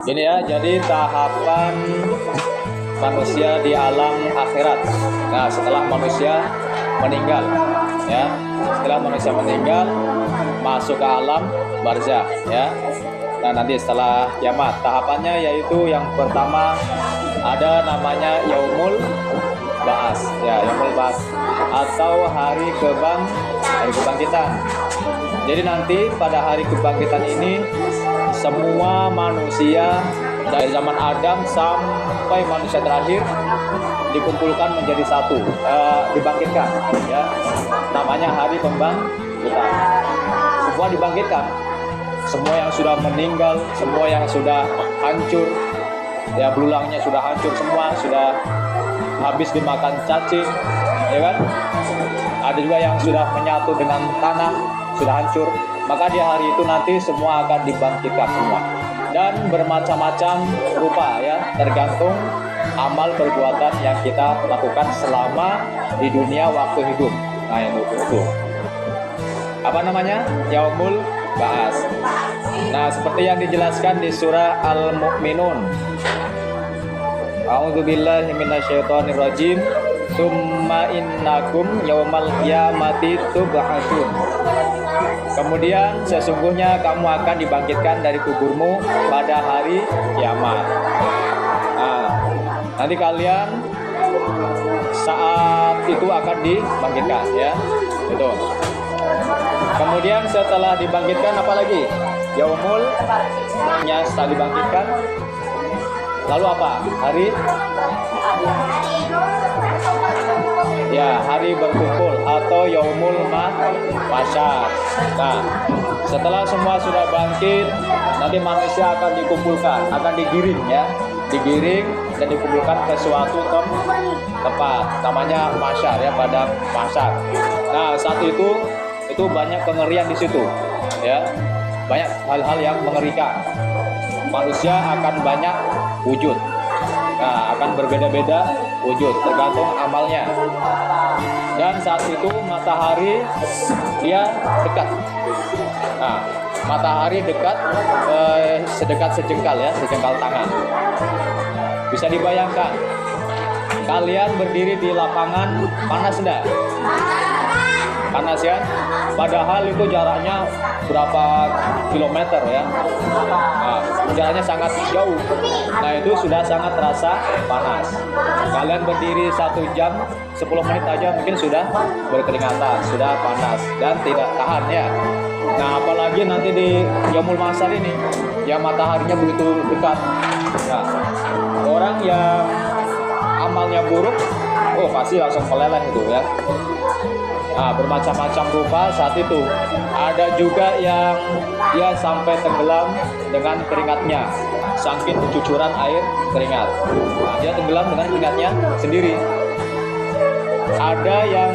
Ini ya, jadi tahapan manusia di alam akhirat. Nah, setelah manusia meninggal, ya, setelah manusia meninggal masuk ke alam barzakh, ya. Nah, nanti setelah kiamat, tahapannya yaitu yang pertama ada namanya yaumul ba'ats, ya, yaumul ba'ats atau hari kebangkitan. Jadi nanti pada hari kebangkitan ini semua manusia dari zaman Adam sampai manusia terakhir dikumpulkan menjadi satu, dibangkitkan, ya. Namanya hari pembangkitan. Semua dibangkitkan. Semua yang sudah meninggal, semua yang sudah hancur, ya, belulangnya sudah hancur semua, sudah habis dimakan cacing, ya kan? Ada juga yang sudah menyatu dengan tanah, sudah hancur. Maka di hari itu nanti semua akan dibangkitkan semua. Dan bermacam-macam rupa, ya, tergantung amal perbuatan yang kita lakukan selama di dunia waktu hidup. Nah, itu. Apa namanya? Yaumul ba'ats. Nah, seperti yang dijelaskan di surah Al-Mu'minun. A'udzubillahi minasyaitonirrajim. Tsumma innakum yaumal qiyamati tub'atsun. Kemudian sesungguhnya kamu akan dibangkitkan dari kuburmu pada hari kiamat. Nah, nanti kalian saat itu akan dibangkitkan, ya. Itu. Kemudian setelah dibangkitkan apa lagi? Yaumul nya setelah dibangkitkan. Lalu apa? Hari berkumpul atau yaumul mahsyar. Nah, setelah semua sudah bangkit, nanti manusia akan dikumpulkan, akan digiring, ya, digiring dan dikumpulkan ke suatu tempat, namanya mahsyar, ya, pada mahsyar. Nah, saat itu banyak kengerian di situ, ya, banyak hal-hal yang mengerikan. Manusia akan banyak wujud. Nah, akan berbeda-beda wujud tergantung amalnya. Dan saat itu matahari dia dekat. Nah, matahari dekat sedekat sejengkal, ya, sejengkal tangan. Bisa dibayangkan kalian berdiri di lapangan panas enggak? Panas, ya. Padahal itu jaraknya berapa kilometer, ya. Nah, jaraknya sangat jauh. Nah, itu sudah sangat terasa panas. Kalian berdiri 1 jam 10 menit aja mungkin sudah berkeringatan, sudah panas dan tidak tahan, ya. Nah, apalagi nanti di yaumul mahsyar ini yang mataharinya begitu dekat. Nah, orang yang amalnya buruk, pasti langsung meleleh itu, ya. Nah, bermacam-macam rupa saat itu. Ada juga yang dia sampai tenggelam dengan keringatnya, saking cucuran air keringat. Nah, dia tenggelam dengan keringatnya sendiri. Ada yang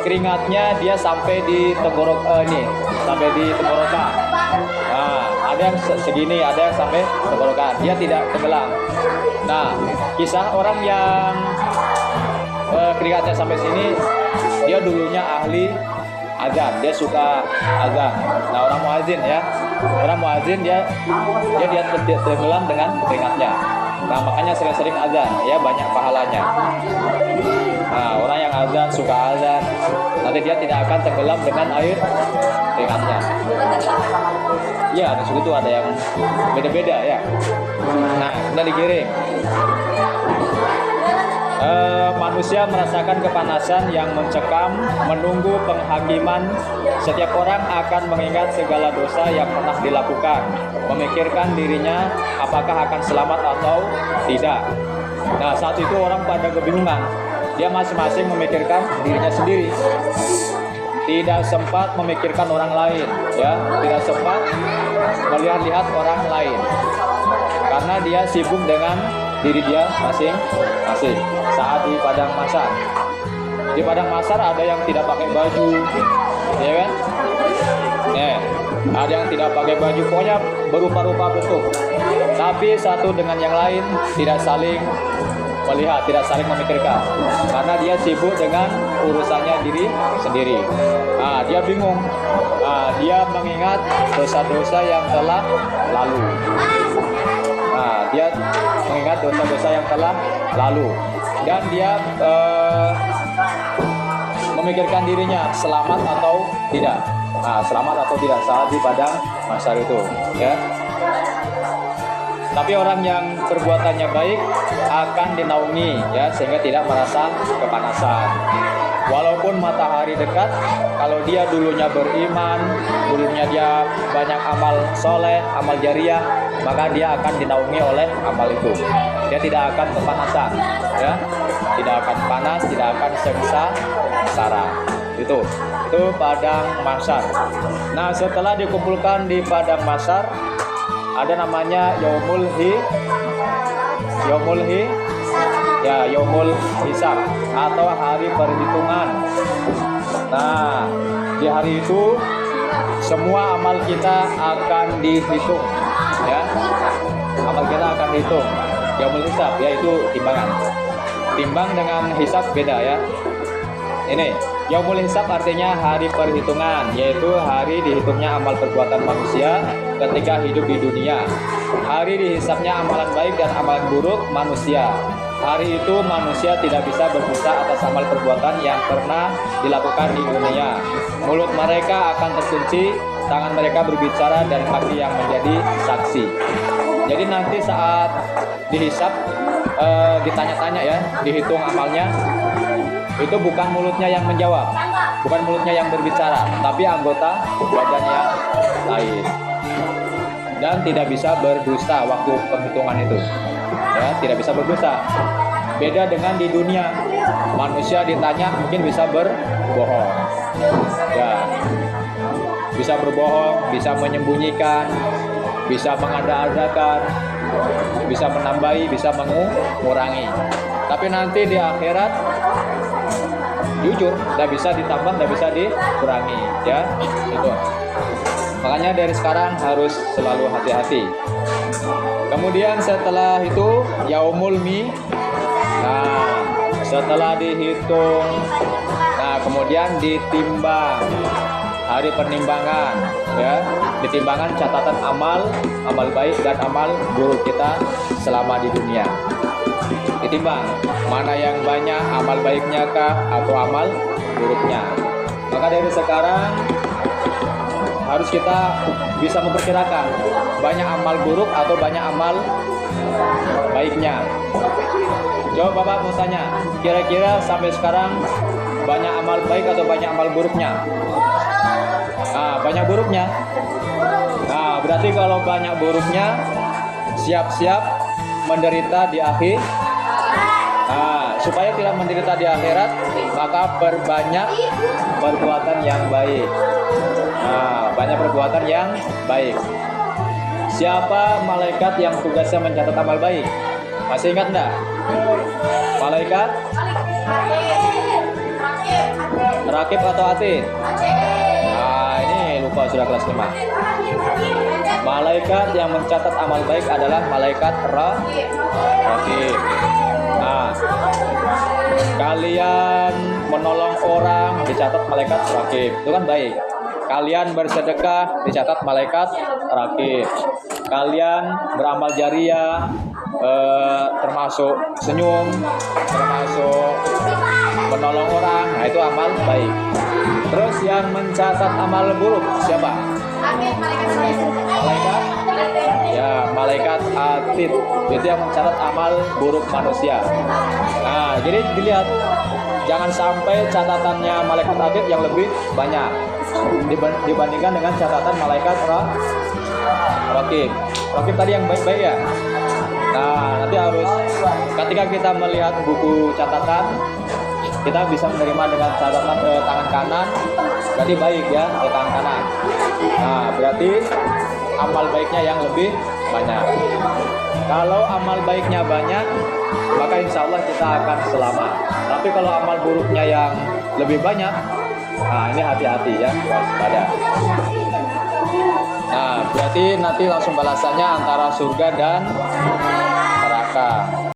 keringatnya dia sampai di sampai di tenggorokan. Nah, ada yang segini, ada yang sampai tenggorokan. Dia tidak tenggelam. Nah, kisah orang yang keringatnya sampai sini, dia dulunya ahli azan, dia suka azan. Nah, orang muazin, ya, dia tenggelam dengan keringatnya. Nah, makanya sering-sering azan, ya, banyak pahalanya. Nah, orang yang azan, suka azan, nanti dia tidak akan tenggelam dengan air keringatnya. Ya, di situ ada yang beda-beda, ya. Nah, sudah digiring. Manusia merasakan kepanasan yang mencekam, menunggu penghakiman. Setiap orang akan mengingat segala dosa yang pernah dilakukan, memikirkan dirinya apakah akan selamat atau tidak. Nah, saat itu orang pada kebingungan. Dia masing-masing memikirkan dirinya sendiri, tidak sempat memikirkan orang lain, ya, tidak sempat melihat-lihat orang lain, karena dia sibuk dengan diri dia masing-masing saat di padang mahsyar. Di padang mahsyar ada yang tidak pakai baju, ya kan? Ada yang tidak pakai baju, pokoknya berupa-rupa bentuk. Tapi satu dengan yang lain tidak saling melihat, tidak saling memikirkan, karena dia sibuk dengan urusannya diri sendiri. Nah, dia bingung. Nah, dia mengingat dosa-dosa yang telah lalu. dosa-dosa yang telah lalu, dan dia memikirkan dirinya selamat atau tidak. Nah, selamat atau tidak saat di padang mahsyar itu, ya. Tapi orang yang perbuatannya baik akan dinaungi, ya, sehingga tidak merasa kepanasan. Walaupun matahari dekat, kalau dia dulunya beriman, dulunya dia banyak amal soleh, amal jariah, maka dia akan dinaungi oleh amal itu. Dia tidak akan kepanasan, ya, tidak akan panas, tidak akan sengsara. Itu padang mahsyar. Nah, setelah dikumpulkan di padang mahsyar, ada namanya yaumul hisab atau hari perhitungan. Nah, di hari itu semua amal kita akan dihitung, ya. Amal kita akan dihitung. Yaumul hisab yaitu timbangan. Timbang dengan hisab beda, ya. Ini yaumul hisab artinya hari perhitungan, yaitu hari dihitungnya amal perbuatan manusia ketika hidup di dunia. Hari dihisabnya amalan baik dan amalan buruk manusia. Hari itu manusia tidak bisa berdosa atas amal perbuatan yang pernah dilakukan di dunia. Mulut mereka akan terkunci, tangan mereka berbicara, dan kaki yang menjadi saksi. Jadi nanti saat dihisab, ditanya-tanya, ya, dihitung amalnya, itu bukan mulutnya yang menjawab, bukan mulutnya yang berbicara, tapi anggota badan yang lain. Dan tidak bisa berdusta waktu penghitungan itu, ya, tidak bisa berdusta. Beda dengan di dunia, manusia ditanya mungkin bisa berbohong, ya, bisa berbohong, bisa menyembunyikan, bisa mengada-adakan, bisa menambahi, bisa mengurangi. Tapi nanti di akhirat jujur, tidak bisa ditambah, tidak bisa dikurangi, ya. Itu. Makanya dari sekarang harus selalu hati-hati. Kemudian setelah itu yaumul Nah, setelah dihitung, nah kemudian ditimbang, hari penimbangan, ya, ditimbangan catatan amal baik dan amal buruk kita selama di dunia. Ditimbang mana yang banyak, amal baiknya kah atau amal buruknya. Maka dari sekarang harus kita bisa memperkirakan banyak amal buruk atau banyak amal baiknya. Coba Bapak mau tanya, kira-kira sampai sekarang banyak amal baik atau banyak amal buruknya? Nah, banyak buruknya. Nah, berarti kalau banyak buruknya, siap-siap menderita di akhir. Nah, supaya tidak menderita di akhirat, maka perbanyak perbuatan yang baik. Nah, banyak perbuatan yang baik. Siapa malaikat yang tugasnya mencatat amal baik? Masih ingat enggak? Malaikat Rakib atau Atid? Nah, ini lupa sudah kelas 5. Malaikat yang mencatat amal baik adalah malaikat Rakib. Nah, kalian menolong orang dicatat malaikat Rakib, itu kan baik. Kalian bersedekah dicatat malaikat Rakib. Kalian beramal jariah, termasuk senyum, termasuk menolong orang, nah itu amal baik. Terus yang mencatat amal buruk siapa? Malaikat, ya, malaikat Atid, itu yang mencatat amal buruk manusia. Nah, jadi dilihat, jangan sampai catatannya malaikat Atid yang lebih banyak dibandingkan dengan catatan malaikat Rakib. Rakib tadi yang baik-baik, ya. Nah, nanti harus ketika kita melihat buku catatan, kita bisa menerima dengan catatan tangan kanan, berarti baik, ya, tangan kanan. Nah, berarti amal baiknya yang lebih banyak. Kalau amal baiknya banyak, maka insya Allah kita akan selamat. Tapi kalau amal buruknya yang lebih banyak, nah ini hati-hati, ya, waspada. Nah, berarti nanti langsung balasannya antara surga dan neraka.